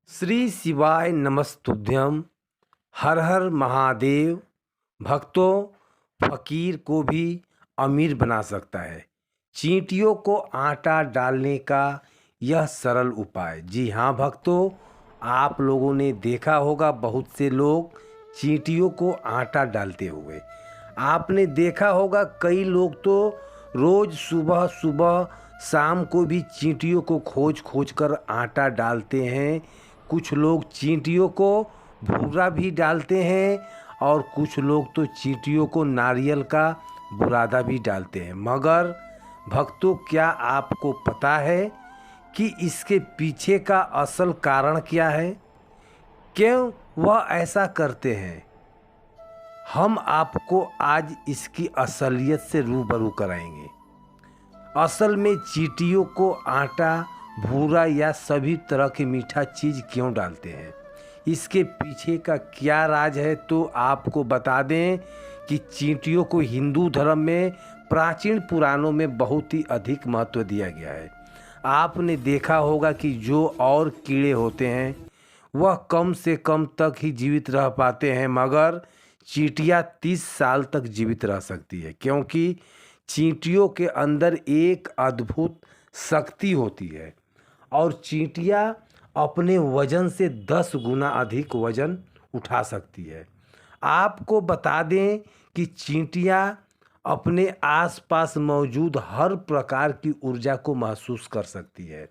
श्री शिवाय नमस्तुभ्यम। हर हर महादेव। भक्तों, फकीर को भी अमीर बना सकता है चींटियों को आटा डालने का यह सरल उपाय। जी हाँ भक्तों, आप लोगों ने देखा होगा बहुत से लोग चींटियों को आटा डालते हुए। आपने देखा होगा कई लोग तो रोज़ सुबह सुबह शाम को भी चींटियों को खोज खोज कर आटा डालते हैं। कुछ लोग चींटियों को भूरा भी डालते हैं और कुछ लोग तो चींटियों को नारियल का बुरादा भी डालते हैं। मगर भक्तों, क्या आपको पता है कि इसके पीछे का असल कारण क्या है? क्यों वह ऐसा करते हैं? हम आपको आज इसकी असलियत से रूबरू कराएंगे। असल में चींटियों को आटा, भूरा या सभी तरह के मीठा चीज़ क्यों डालते हैं, इसके पीछे का क्या राज है, तो आपको बता दें कि चींटियों को हिंदू धर्म में प्राचीन पुराणों में बहुत ही अधिक महत्व दिया गया है। आपने देखा होगा कि जो और कीड़े होते हैं वह कम से कम तक ही जीवित रह पाते हैं, मगर चींटियाँ 30 साल तक जीवित रह सकती है, क्योंकि चींटियों के अंदर एक अद्भुत शक्ति होती है और चींटियाँ अपने वजन से 10 गुना अधिक वजन उठा सकती है। आपको बता दें कि चींटियाँ अपने आसपास मौजूद हर प्रकार की ऊर्जा को महसूस कर सकती है,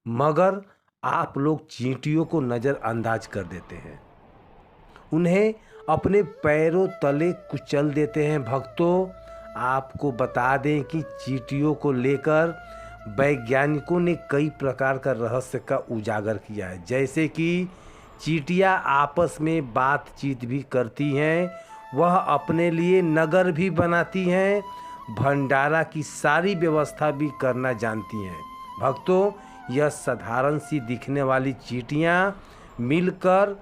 मगर आप लोग चींटियों को नज़रअंदाज कर देते हैं, उन्हें अपने पैरों तले कुचल देते हैं। भक्तों, आपको बता दें कि चींटियों को लेकर वैज्ञानिकों ने कई प्रकार का रहस्य का उजागर किया है, जैसे कि चींटियाँ आपस में बातचीत भी करती हैं, वह अपने लिए नगर भी बनाती हैं, भंडारा की सारी व्यवस्था भी करना जानती हैं। भक्तों, यह साधारण सी दिखने वाली चींटियाँ मिलकर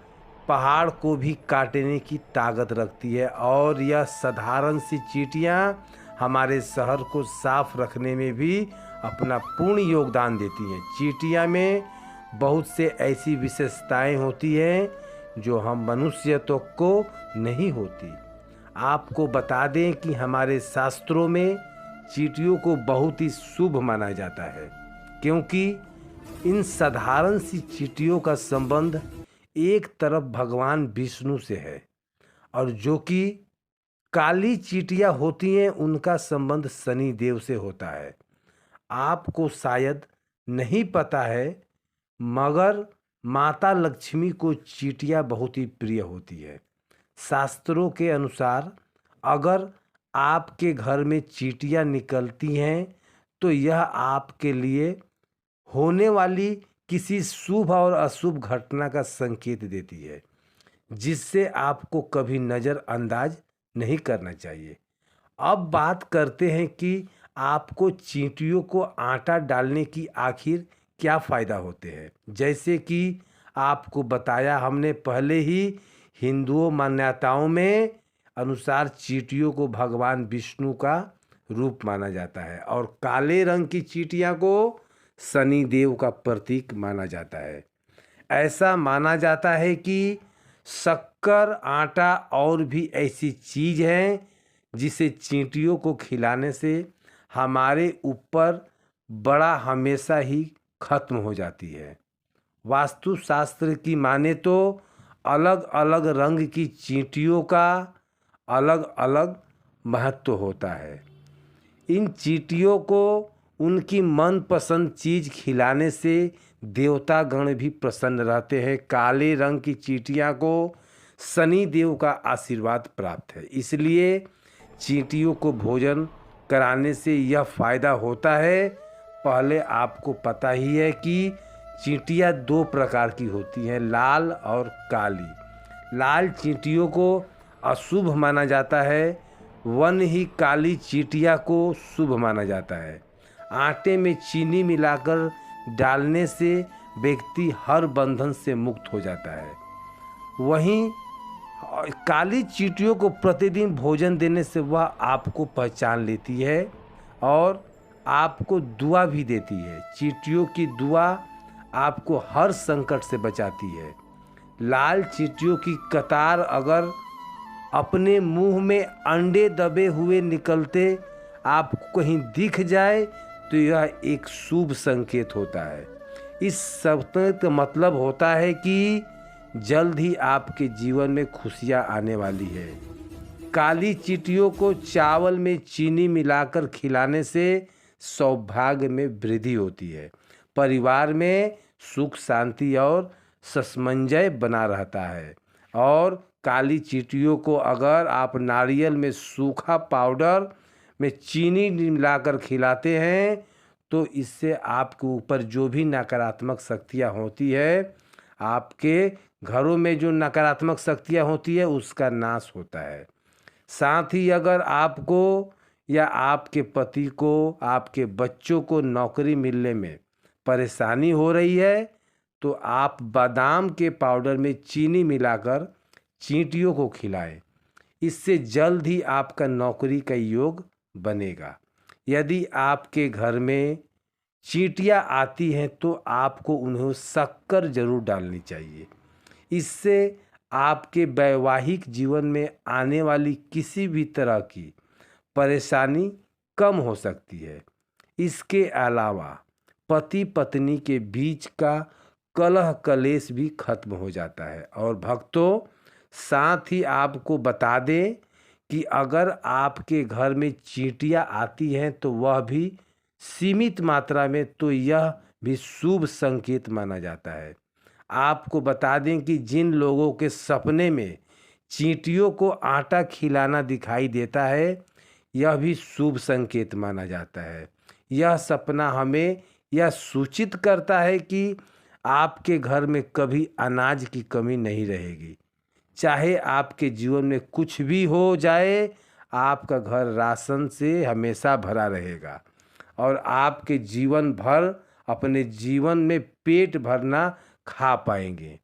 पहाड़ को भी काटने की ताकत रखती है और यह साधारण सी चींटियाँ हमारे शहर को साफ रखने में भी अपना पूर्ण योगदान देती हैं। चींटियाँ में बहुत से ऐसी विशेषताएं होती हैं जो हम मनुष्य तो को नहीं होती। आपको बता दें कि हमारे शास्त्रों में चींटियों को बहुत ही शुभ माना जाता है, क्योंकि इन साधारण सी चींटियों का संबंध एक तरफ भगवान विष्णु से है और जो कि काली चींटियाँ होती हैं उनका संबंध शनि देव से होता है। आपको शायद नहीं पता है, मगर माता लक्ष्मी को चींटियाँ बहुत ही प्रिय होती है। शास्त्रों के अनुसार अगर आपके घर में चींटियाँ निकलती हैं तो यह आपके लिए होने वाली किसी शुभ और अशुभ घटना का संकेत देती है, जिससे आपको कभी नज़रअंदाज नहीं करना चाहिए। अब बात करते हैं कि आपको चींटियों को आटा डालने की आखिर क्या फ़ायदा होते हैं। जैसे कि आपको बताया हमने पहले ही, हिंदुओं मान्यताओं में अनुसार चींटियों को भगवान विष्णु का रूप माना जाता है और काले रंग की चींटियाँ को शनि देव का प्रतीक माना जाता है। ऐसा माना जाता है कि शक्कर, आटा और भी ऐसी चीज़ हैं जिसे चींटियों को खिलाने से हमारे ऊपर बड़ा हमेशा ही खत्म हो जाती है। वास्तुशास्त्र की माने तो अलग अलग रंग की चींटियों का अलग अलग महत्व होता है। इन चींटियों को उनकी मनपसंद चीज़ खिलाने से देवतागण भी प्रसन्न रहते हैं। काले रंग की चींटियाँ को शनि देव का आशीर्वाद प्राप्त है, इसलिए चींटियों को भोजन कराने से यह फ़ायदा होता है। पहले आपको पता ही है कि चींटियाँ 2 प्रकार की होती हैं, लाल और काली। लाल चींटियों को अशुभ माना जाता है, वन ही काली चींटियाँ को शुभ माना जाता है। आटे में चीनी मिलाकर डालने से व्यक्ति हर बंधन से मुक्त हो जाता है। वहीं काली चींटियों को प्रतिदिन भोजन देने से वह आपको पहचान लेती है और आपको दुआ भी देती है। चींटियों की दुआ आपको हर संकट से बचाती है। लाल चींटियों की कतार अगर अपने मुंह में अंडे दबे हुए निकलते आपको कहीं दिख जाए तो यह एक शुभ संकेत होता है। इस संकेत का मतलब होता है कि जल्द ही आपके जीवन में खुशियां आने वाली है। काली चींटियों को चावल में चीनी मिलाकर खिलाने से सौभाग्य में वृद्धि होती है, परिवार में सुख शांति और सामंजस्य बना रहता है। और काली चींटियों को अगर आप नारियल में सूखा पाउडर में चीनी मिलाकर खिलाते हैं तो इससे आपके ऊपर जो भी नकारात्मक शक्तियाँ होती है, आपके घरों में जो नकारात्मक शक्तियाँ होती है उसका नाश होता है। साथ ही अगर आपको या आपके पति को, आपके बच्चों को नौकरी मिलने में परेशानी हो रही है तो आप बादाम के पाउडर में चीनी मिलाकर चींटियों को खिलाएं। इससे जल्द ही आपका नौकरी का योग बनेगा। यदि आपके घर में चींटियां आती हैं तो आपको उन्हें शक्कर जरूर डालनी चाहिए। इससे आपके वैवाहिक जीवन में आने वाली किसी भी तरह की परेशानी कम हो सकती है। इसके अलावा पति पत्नी के बीच का कलह कलेश भी खत्म हो जाता है। और भक्तों, साथ ही आपको बता दें कि अगर आपके घर में चींटियां आती हैं तो वह भी सीमित मात्रा में, तो यह भी शुभ संकेत माना जाता है। आपको बता दें कि जिन लोगों के सपने में चींटियों को आटा खिलाना दिखाई देता है, यह भी शुभ संकेत माना जाता है। यह सपना हमें यह सूचित करता है कि आपके घर में कभी अनाज की कमी नहीं रहेगी। चाहे आपके जीवन में कुछ भी हो जाए, आपका घर राशन से हमेशा भरा रहेगा और आपके जीवन भर अपने जीवन में पेट भरना खा पाएंगे।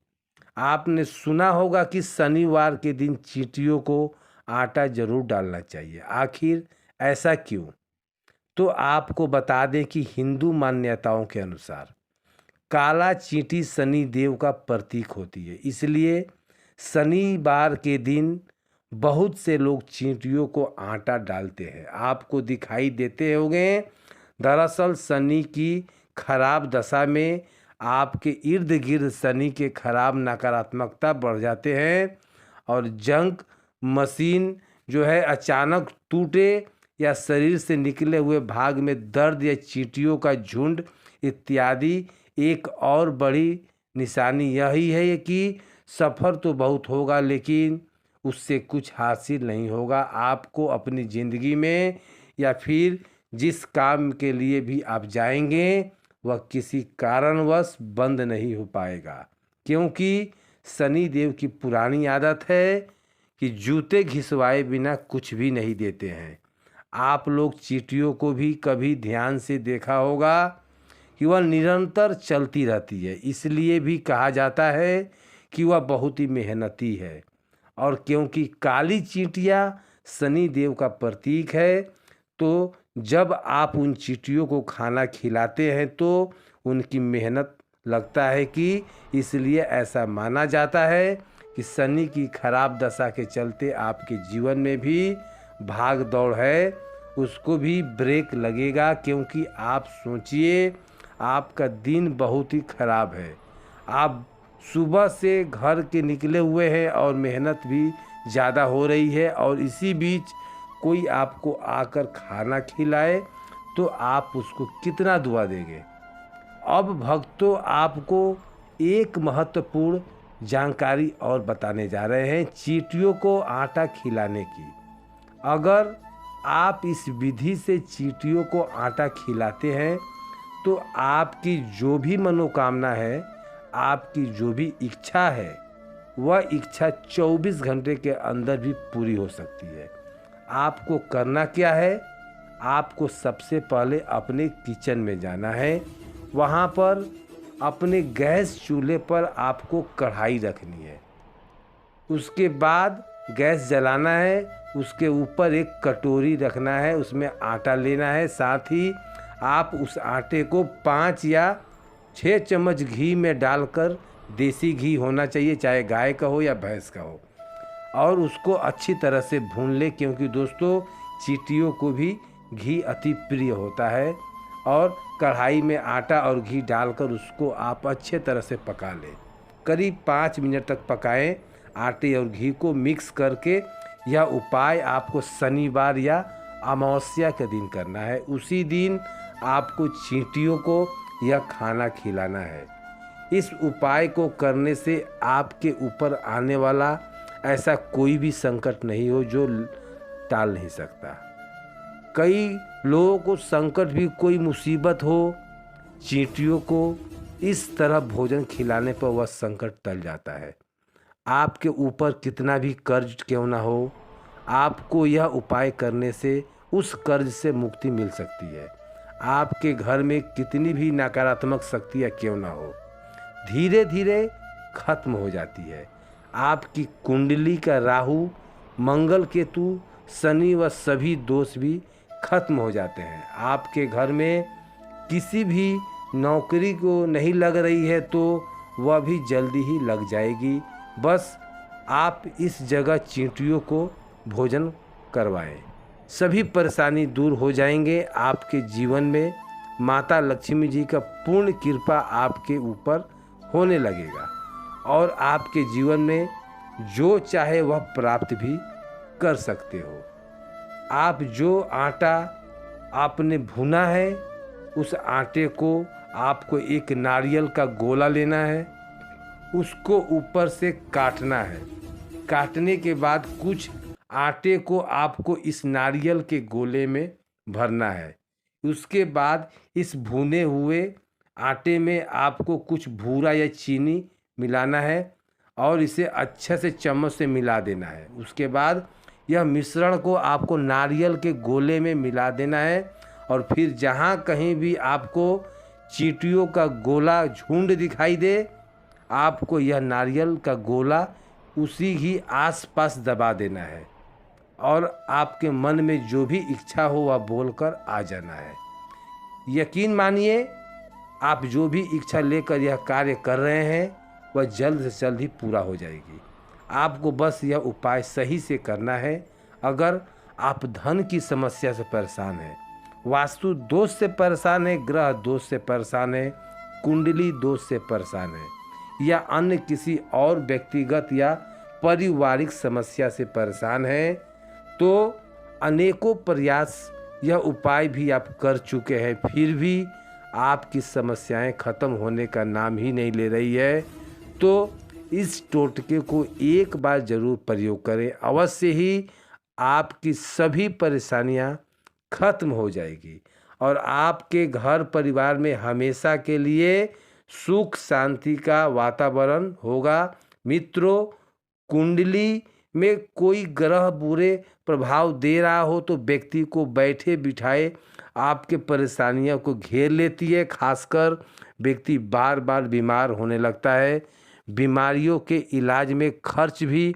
आपने सुना होगा कि शनिवार के दिन चींटियों को आटा जरूर डालना चाहिए। आखिर ऐसा क्यों? तो आपको बता दें कि हिंदू मान्यताओं के अनुसार काला चींटी शनि देव का प्रतीक होती है। इसलिए शनिवार के दिन बहुत से लोग चींटियों को आटा डालते हैं। आपको दिखाई देते होंगे। दरअसल शनि की खराब दशा में आपके इर्द गिर्द शनि के खराब नकारात्मकता बढ़ जाते हैं और जंक मशीन जो है अचानक टूटे या शरीर से निकले हुए भाग में दर्द या चींटियों का झुंड इत्यादि। एक और बड़ी निशानी यही है कि सफ़र तो बहुत होगा लेकिन उससे कुछ हासिल नहीं होगा। आपको अपनी ज़िंदगी में या फिर जिस काम के लिए भी आप जाएंगे वह किसी कारणवश बंद नहीं हो पाएगा, क्योंकि शनि देव की पुरानी आदत है कि जूते घिसवाए बिना कुछ भी नहीं देते हैं। आप लोग चींटियों को भी कभी ध्यान से देखा होगा कि वह निरंतर चलती रहती है। इसलिए भी कहा जाता है कि वह बहुत ही मेहनती है। और क्योंकि काली चींटियाँ शनि देव का प्रतीक है, तो जब आप उन चींटियों को खाना खिलाते हैं तो उनकी मेहनत लगता है कि इसलिए ऐसा माना जाता है कि शनि की खराब दशा के चलते आपके जीवन में भी भाग दौड़ है, उसको भी ब्रेक लगेगा। क्योंकि आप सोचिए, आपका दिन बहुत ही खराब है। आप सुबह से घर के निकले हुए हैं और मेहनत भी ज़्यादा हो रही है और इसी बीच कोई आपको आकर खाना खिलाए तो आप उसको कितना दुआ देंगे। अब भक्तों, आपको एक महत्वपूर्ण जानकारी और बताने जा रहे हैं चींटियों को आटा खिलाने की। अगर आप इस विधि से चींटियों को आटा खिलाते हैं तो आपकी जो भी मनोकामना है, आपकी जो भी इच्छा है, वह इच्छा 24 घंटे के अंदर भी पूरी हो सकती है। आपको करना क्या है? आपको सबसे पहले अपने किचन में जाना है। वहाँ पर अपने गैस चूल्हे पर आपको कढ़ाई रखनी है। उसके बाद गैस जलाना है, उसके ऊपर एक कटोरी रखना है, उसमें आटा लेना है। साथ ही आप उस आटे को 5 या 6 चम्मच घी में डालकर, देसी घी होना चाहिए, चाहे गाय का हो या भैंस का हो, और उसको अच्छी तरह से भून ले, क्योंकि दोस्तों चींटियों को भी घी अति प्रिय होता है। और कढ़ाई में आटा और घी डालकर उसको आप अच्छे तरह से पका लें। करीब 5 मिनट तक पकाएं। आटे और घी को मिक्स करके यह उपाय आपको शनिवार या अमावस्या के दिन करना है। उसी दिन आपको चींटियों को यह खाना खिलाना है। इस उपाय को करने से आपके ऊपर आने वाला ऐसा कोई भी संकट नहीं हो जो टाल नहीं सकता। कई लोगों को संकट भी, कोई मुसीबत हो, चींटियों को इस तरह भोजन खिलाने पर वह संकट टल जाता है। आपके ऊपर कितना भी कर्ज क्यों ना हो, आपको यह उपाय करने से उस कर्ज से मुक्ति मिल सकती है। आपके घर में कितनी भी नकारात्मक शक्तियाँ क्यों ना हो, धीरे धीरे खत्म हो जाती है। आपकी कुंडली का राहु, मंगल केतु, शनि व सभी दोष भी खत्म हो जाते हैं। आपके घर में किसी भी नौकरी को नहीं लग रही है तो वह भी जल्दी ही लग जाएगी। बस आप इस जगह चींटियों को भोजन करवाएं, सभी परेशानी दूर हो जाएंगे। आपके जीवन में माता लक्ष्मी जी का पूर्ण कृपा आपके ऊपर होने लगेगा और आपके जीवन में जो चाहे वह प्राप्त भी कर सकते हो। आप जो आटा आपने भुना है, उस आटे को आपको एक नारियल का गोला लेना है, उसको ऊपर से काटना है। काटने के बाद कुछ आटे को आपको इस नारियल के गोले में भरना है। उसके बाद इस भुने हुए आटे में आपको कुछ भूरा या चीनी मिलाना है और इसे अच्छे से चम्मच से मिला देना है। उसके बाद यह मिश्रण को आपको नारियल के गोले में मिला देना है और फिर जहाँ कहीं भी आपको चींटियों का गोला झुंड दिखाई दे, आपको यह नारियल का गोला उसी ही आसपास दबा देना है और आपके मन में जो भी इच्छा हो वह बोलकर आ जाना है। यकीन मानिए, आप जो भी इच्छा लेकर यह कार्य कर रहे हैं वह जल्द से जल्द ही पूरा हो जाएगी। आपको बस यह उपाय सही से करना है। अगर आप धन की समस्या से परेशान हैं, वास्तु दोष से परेशान है, ग्रह दोष से परेशान है, कुंडली दोष से परेशान है या अन्य किसी और व्यक्तिगत या पारिवारिक समस्या से परेशान है, तो अनेकों प्रयास यह उपाय भी आप कर चुके हैं, फिर भी आपकी समस्याएं खत्म होने का नाम ही नहीं ले रही है, तो इस टोटके को एक बार जरूर प्रयोग करें। अवश्य ही आपकी सभी परेशानियां खत्म हो जाएगी और आपके घर परिवार में हमेशा के लिए सुख शांति का वातावरण होगा। मित्रों, कुंडली में कोई ग्रह बुरे प्रभाव दे रहा हो तो व्यक्ति को बैठे बिठाए आपके परेशानियों को घेर लेती है। खासकर व्यक्ति बार बार बीमार होने लगता है। बीमारियों के इलाज में खर्च भी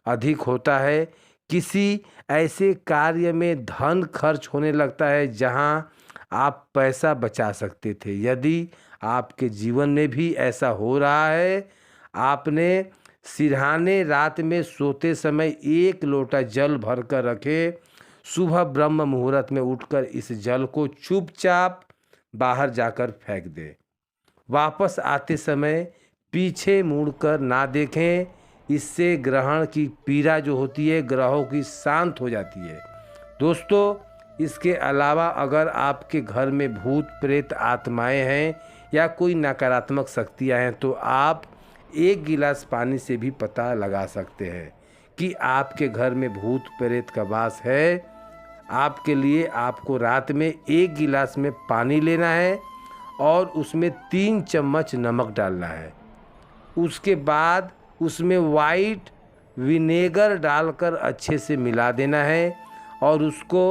अधिक होता है। किसी ऐसे कार्य में धन खर्च होने लगता है जहां आप पैसा बचा सकते थे। यदि आपके जीवन में भी ऐसा हो रहा है, आपने सिरहाने रात में सोते समय 1 लोटा जल भरकर रखे। सुबह ब्रह्म मुहूर्त में उठकर इस जल को चुपचाप बाहर जाकर फेंक दें। वापस आते समय पीछे मुड़कर ना देखें। इससे ग्रहण की पीड़ा जो होती है ग्रहों की शांत हो जाती है। दोस्तों, इसके अलावा अगर आपके घर में भूत प्रेत आत्माएं हैं या कोई नकारात्मक शक्तियां हैं तो आप 1 गिलास पानी से भी पता लगा सकते हैं कि आपके घर में भूत प्रेत का वास है। आपके लिए आपको रात में 1 गिलास में पानी लेना है और उसमें 3 चम्मच नमक डालना है। उसके बाद उसमें वाइट विनेगर डालकर अच्छे से मिला देना है और उसको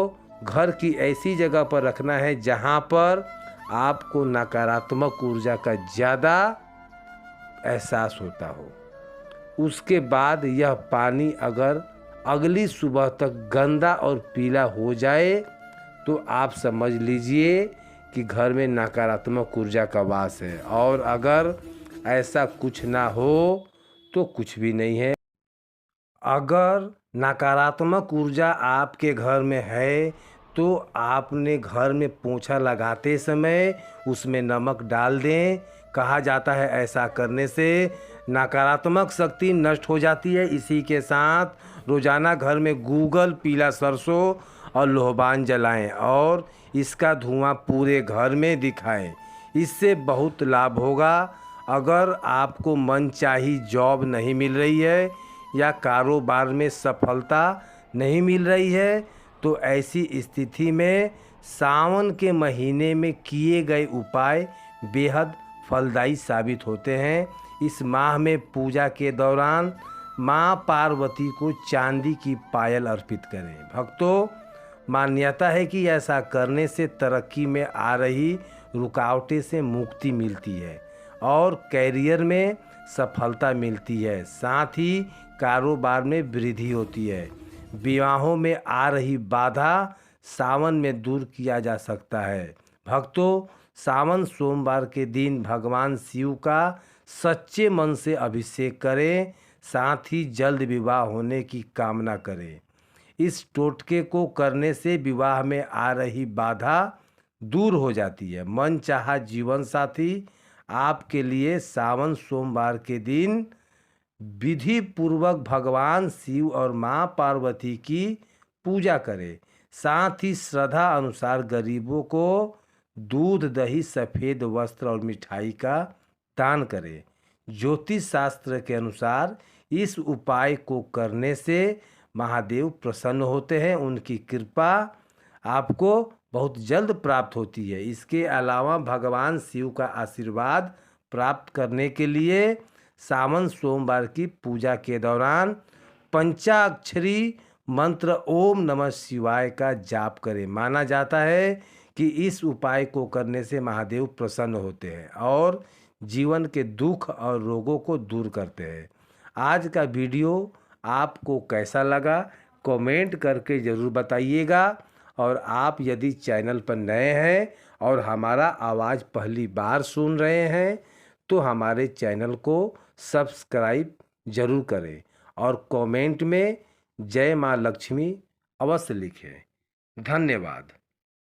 घर की ऐसी जगह पर रखना है जहां पर आपको नकारात्मक ऊर्जा का ज़्यादा एहसास होता हो। उसके बाद यह पानी अगर अगली सुबह तक गंदा और पीला हो जाए तो आप समझ लीजिए कि घर में नकारात्मक ऊर्जा का वास है, और अगर ऐसा कुछ ना हो तो कुछ भी नहीं है। अगर नकारात्मक ऊर्जा आपके घर में है तो आपने घर में पोंछा लगाते समय उसमें नमक डाल दें। कहा जाता है ऐसा करने से नकारात्मक शक्ति नष्ट हो जाती है। इसी के साथ रोज़ाना घर में गूगल, पीला सरसों और लोहबान जलाएं और इसका धुआं पूरे घर में दिखाएं। इससे बहुत लाभ होगा। अगर आपको मनचाही जॉब नहीं मिल रही है या कारोबार में सफलता नहीं मिल रही है तो ऐसी स्थिति में सावन के महीने में किए गए उपाय बेहद फलदायी साबित होते हैं। इस माह में पूजा के दौरान माँ पार्वती को चांदी की पायल अर्पित करें। भक्तों, मान्यता है कि ऐसा करने से तरक्की में आ रही रुकावटें से मुक्ति मिलती है और कैरियर में सफलता मिलती है। साथ ही कारोबार में वृद्धि होती है। विवाहों में आ रही बाधा सावन में दूर किया जा सकता है। भक्तों, सावन सोमवार के दिन भगवान शिव का सच्चे मन से अभिषेक करें। साथ ही जल्द विवाह होने की कामना करें। इस टोटके को करने से विवाह में आ रही बाधा दूर हो जाती है। मनचाहा जीवन साथी आपके लिए सावन सोमवार के दिन विधि पूर्वक भगवान शिव और माँ पार्वती की पूजा करें। साथ ही श्रद्धा अनुसार गरीबों को दूध, दही, सफ़ेद वस्त्र और मिठाई का दान करें। ज्योतिष शास्त्र के अनुसार इस उपाय को करने से महादेव प्रसन्न होते हैं। उनकी कृपा आपको बहुत जल्द प्राप्त होती है। इसके अलावा भगवान शिव का आशीर्वाद प्राप्त करने के लिए सावन सोमवार की पूजा के दौरान पंचाक्षरी मंत्र ओम नमः शिवाय का जाप करें। माना जाता है कि इस उपाय को करने से महादेव प्रसन्न होते हैं और जीवन के दुख और रोगों को दूर करते हैं। आज का वीडियो आपको कैसा लगा कमेंट करके ज़रूर बताइएगा। और आप यदि चैनल पर नए हैं और हमारा आवाज़ पहली बार सुन रहे हैं तो हमारे चैनल को सब्सक्राइब ज़रूर करें और कमेंट में जय माँ लक्ष्मी अवश्य लिखें। धन्यवाद।